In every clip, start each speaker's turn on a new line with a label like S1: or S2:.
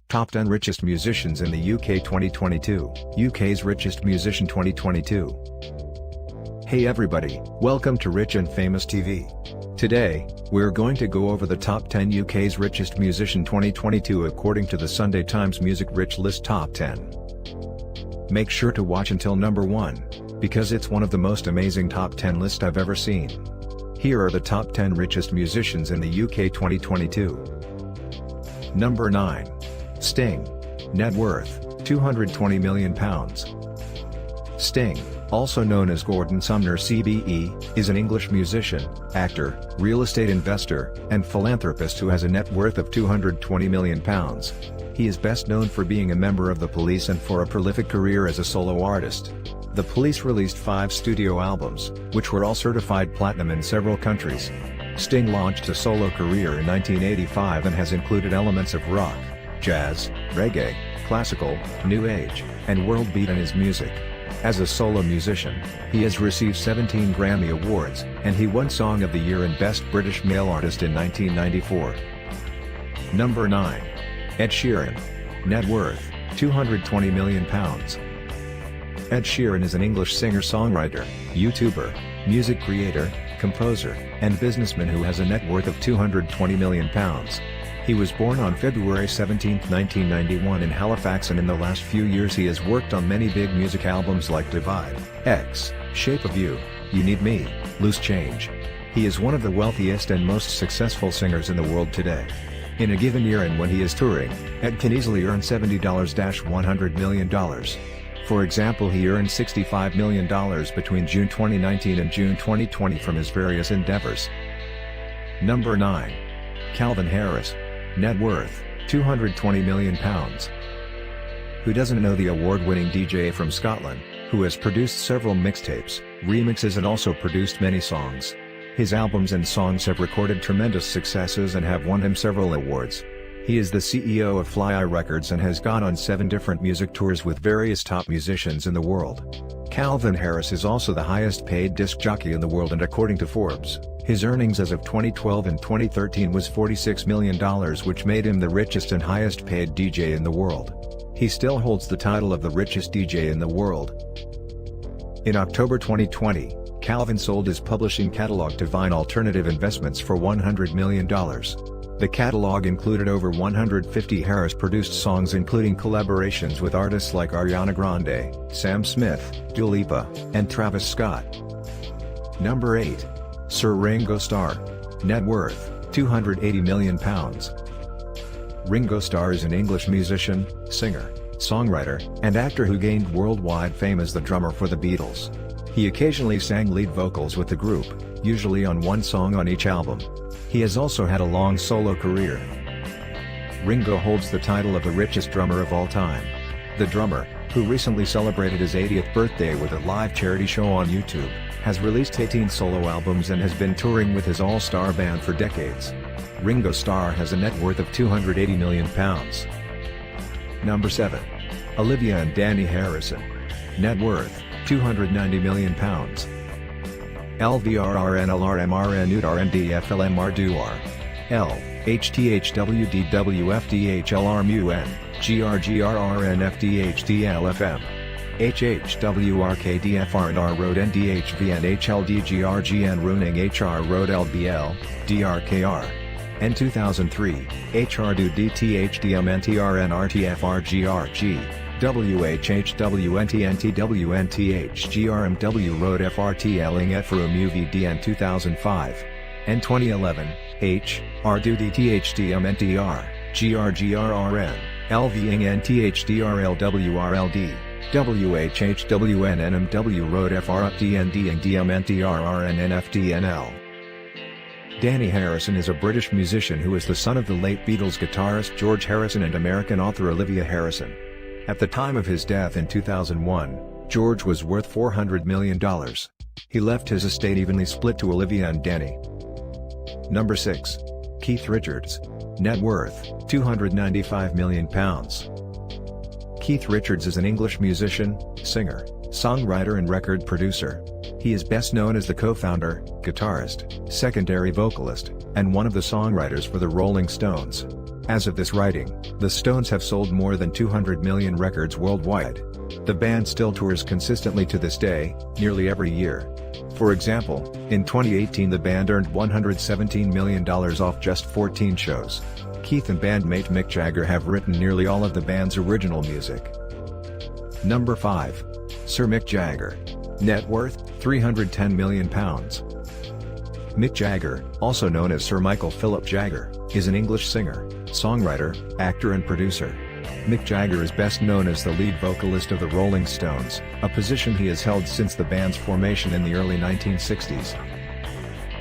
S1: Top 10 Richest Musicians in the UK 2022, UK's Richest Musician 2022. Hey everybody, welcome to Rich and Famous TV. Today, we're going to go over the top 10 UK's Richest Musician 2022 according to the Sunday Times Music Rich List Top 10. Make sure to watch until number 1, because it's one of the most amazing top 10 lists I've ever seen. Here are the top 10 richest musicians in the UK 2022. Number 9. Sting. Net worth, £220 million. Sting, also known as Gordon Sumner CBE, is an English musician, actor, real estate investor, and philanthropist who has a net worth of £220 million. He is best known for being a member of The Police and for a prolific career as a solo artist. The Police released 5 studio albums, which were all certified platinum in several countries. Sting launched a solo career in 1985 and has included elements of rock, jazz, reggae, classical, new age, and world beat in his music. As a solo musician, he has received 17 Grammy Awards, and he won Song of the Year and Best British Male Artist in 1994. Number 9. Ed Sheeran. Net worth, £220 million. Ed Sheeran is an English singer-songwriter, YouTuber, music creator, composer, and businessman who has a net worth of £220 million. He was born on February 17, 1991 in Halifax, and in the last few years he has worked on many big music albums like Divide, X, Shape of You, You Need Me, Loose Change. He is one of the wealthiest and most successful singers in the world today. In a given year and when he is touring, Ed can easily earn $70–100 million. For example, he earned $65 million between June 2019 and June 2020 from his various endeavors. Number 9. Calvin Harris. Net worth, £220 million. Who doesn't know the award-winning DJ from Scotland, who has produced several mixtapes, remixes and also produced many songs. His albums and songs have recorded tremendous successes and have won him several awards. He is the CEO of Fly Eye Records and has gone on 7 different music tours with various top musicians in the world. Calvin Harris is also the highest paid disc jockey in the world, and according to Forbes, his earnings as of 2012 and 2013 was $46 million, which made him the richest and highest paid DJ in the world. He still holds the title of the richest DJ in the world. In October 2020, Calvin sold his publishing catalog to Vine Alternative Investments for $100 million. The catalog included over 150 Harris-produced songs, including collaborations with artists like Ariana Grande, Sam Smith, Dua Lipa, and Travis Scott. Number 8. Sir Ringo Starr. Net worth, £280 million. Ringo Starr is an English musician, singer, songwriter, and actor who gained worldwide fame as the drummer for the Beatles. He occasionally sang lead vocals with the group, usually on one song on each album. He has also had a long solo career. Ringo holds the title of the richest drummer of all time. The drummer, who recently celebrated his 80th birthday with a live charity show on YouTube, has released 18 solo albums and has been touring with his all-star band for decades. Ringo Starr has a net worth of £280 million. Number 7. Olivia and Danny Harrison. Net worth, £290 million. LVRRNLRMRNUDRNDFLMRDUR. L. HTHWDWFDHLRMUN, GRGRRNFDHDLFM. HHWRKDFRNR Road NDHVNHLDGRGN Runing HR Road LBL, DRKR. N 2003, HRDDTHDMNTRNRTFRGRG, WHHWNTNTWNTHGRMW Road FRTLing FRUM UVDN 2005. N 2011, H, RDDTHDMNTR, GRGRRN, LVing NTHDRLWRLD. WHHWNNMW Road FRUPDND DMNTRRNNFDNL. Danny Harrison is a British musician who is the son of the late Beatles guitarist George Harrison and American author Olivia Harrison. At the time of his death in 2001, George was worth $400 million. He left his estate evenly split to Olivia and Danny. Number 6. Keith Richards. Net worth, £295 million. Keith Richards is an English musician, singer, songwriter and record producer. He is best known as the co-founder, guitarist, secondary vocalist, and one of the songwriters for the Rolling Stones. As of this writing, the Stones have sold more than 200 million records worldwide. The band still tours consistently to this day, nearly every year. For example, in 2018 the band earned $117 million off just 14 shows. Keith and bandmate Mick Jagger have written nearly all of the band's original music. Number 5. Sir Mick Jagger. Net worth, £310 million. Mick Jagger, also known as Sir Michael Philip Jagger, is an English singer, songwriter, actor and producer. Mick Jagger is best known as the lead vocalist of the Rolling Stones, a position he has held since the band's formation in the early 1960s.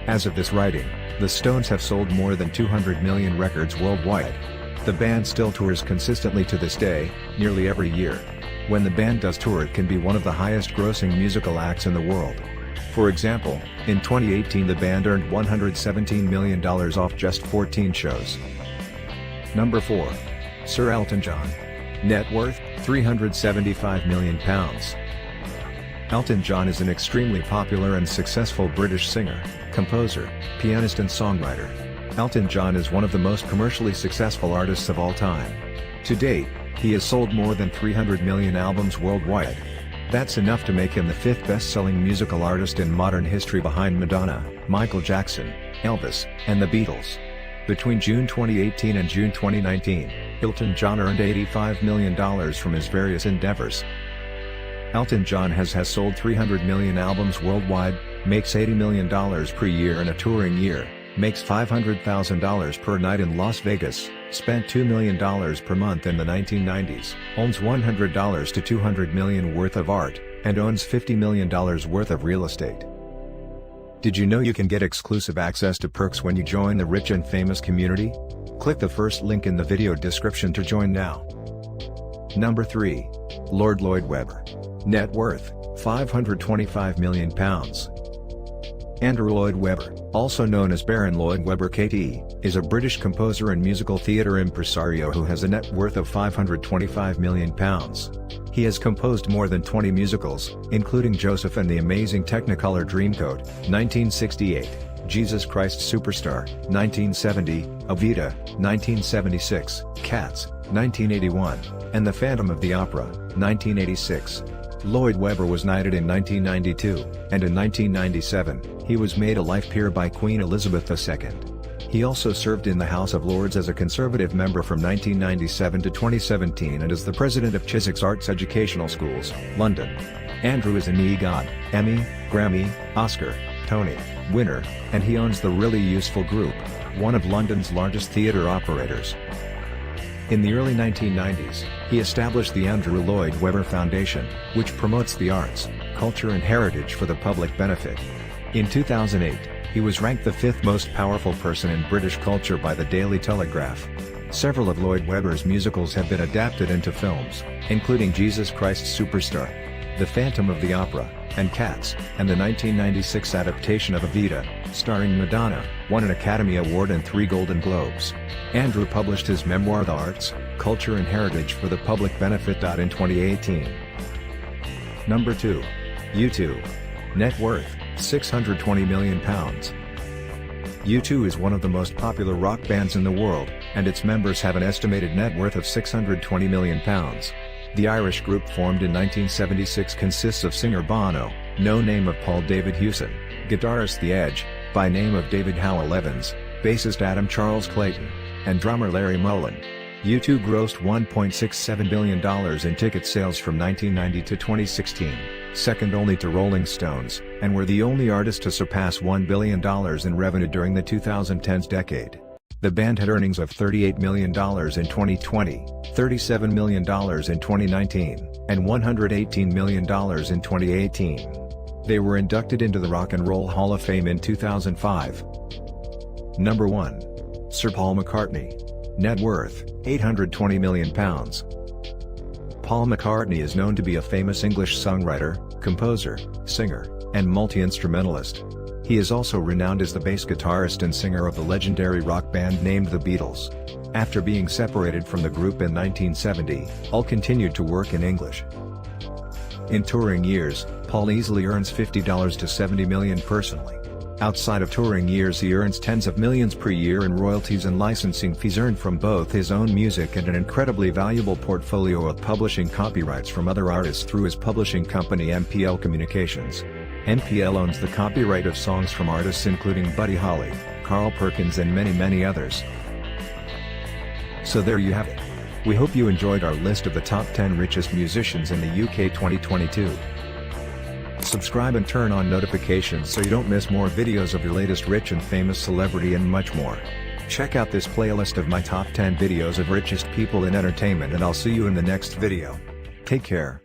S1: As of this writing, the Stones have sold more than 200 million records worldwide. The band still tours consistently to this day, nearly every year. When the band does tour, it can be one of the highest-grossing musical acts in the world. For example, in 2018 the band earned $117 million off just 14 shows. Number 4. Sir Elton John. Net worth, £375 million. Elton John is an extremely popular and successful British singer, composer, pianist and songwriter. Elton John is one of the most commercially successful artists of all time. To date, he has sold more than 300 million albums worldwide. That's enough to make him the 5th best-selling musical artist in modern history behind Madonna, Michael Jackson, Elvis, and the Beatles. Between June 2018 and June 2019, Elton John earned $85 million from his various endeavors. Elton John has sold 300 million albums worldwide, makes $80 million per year in a touring year, makes $500,000 per night in Las Vegas, spent $2 million per month in the 1990s, owns $100 to $200 million worth of art, and owns $50 million worth of real estate. Did you know you can get exclusive access to perks when you join the Rich and Famous community? Click the first link in the video description to join now. Number 3. Lord Lloyd Webber. Net worth, £525 million. Andrew Lloyd Webber, also known as Baron Lloyd Webber KT, is a British composer and musical theatre impresario who has a net worth of £525 million. He has composed more than 20 musicals, including Joseph and the Amazing Technicolor Dreamcoat, 1968, Jesus Christ Superstar, 1970, Evita, 1976, Cats, 1981, and The Phantom of the Opera, 1986. Lloyd Webber was knighted in 1992, and in 1997, he was made a life peer by Queen Elizabeth II. He also served in the House of Lords as a Conservative member from 1997 to 2017 and as the president of Chiswick's Arts Educational Schools, London. Andrew is an EGOT, Emmy, Grammy, Oscar, Tony winner, and he owns the Really Useful Group, one of London's largest theatre operators. In the early 1990s, he established the Andrew Lloyd Webber Foundation, which promotes the arts, culture and heritage for the public benefit. In 2008, he was ranked the 5th most powerful person in British culture by the Daily Telegraph. Several of Lloyd Webber's musicals have been adapted into films, including Jesus Christ Superstar, The Phantom of the Opera, and Cats, and the 1996 adaptation of Evita, starring Madonna, won an Academy Award and 3 Golden Globes. Andrew published his memoir The Arts, Culture and Heritage for the Public Benefit. In 2018. Number 2. U2. Net worth, £620 million. U2 is one of the most popular rock bands in the world, and its members have an estimated net worth of £620 million. The Irish group formed in 1976 consists of singer Bono, no name of Paul David Hewson, guitarist The Edge, by name of David Howell Evans, bassist Adam Charles Clayton, and drummer Larry Mullen. U2 grossed $1.67 billion in ticket sales from 1990 to 2016, second only to Rolling Stones, and were the only artist to surpass $1 billion in revenue during the 2010s decade. The band had earnings of $38 million in 2020, $37 million in 2019, and $118 million in 2018. They were inducted into the Rock and Roll Hall of Fame in 2005. Number 1. Sir Paul McCartney. Net worth, £820 million. Paul McCartney is known to be a famous English songwriter, composer, singer, and multi-instrumentalist. He is also renowned as the bass guitarist and singer of the legendary rock band named The Beatles. After being separated from the group in 1970, Paul continued to work in English. In touring years, Paul easily earns $50 to $70 million personally. Outside of touring years, he earns tens of millions per year in royalties and licensing fees earned from both his own music and an incredibly valuable portfolio of publishing copyrights from other artists through his publishing company MPL Communications. MPL owns the copyright of songs from artists including Buddy Holly, Carl Perkins and many others. So there you have it. We hope you enjoyed our list of the top 10 richest musicians in the UK 2022. Subscribe and turn on notifications so you don't miss more videos of your latest rich and famous celebrity and much more. Check out this playlist of my top 10 videos of richest people in entertainment, and I'll see you in the next video. Take care.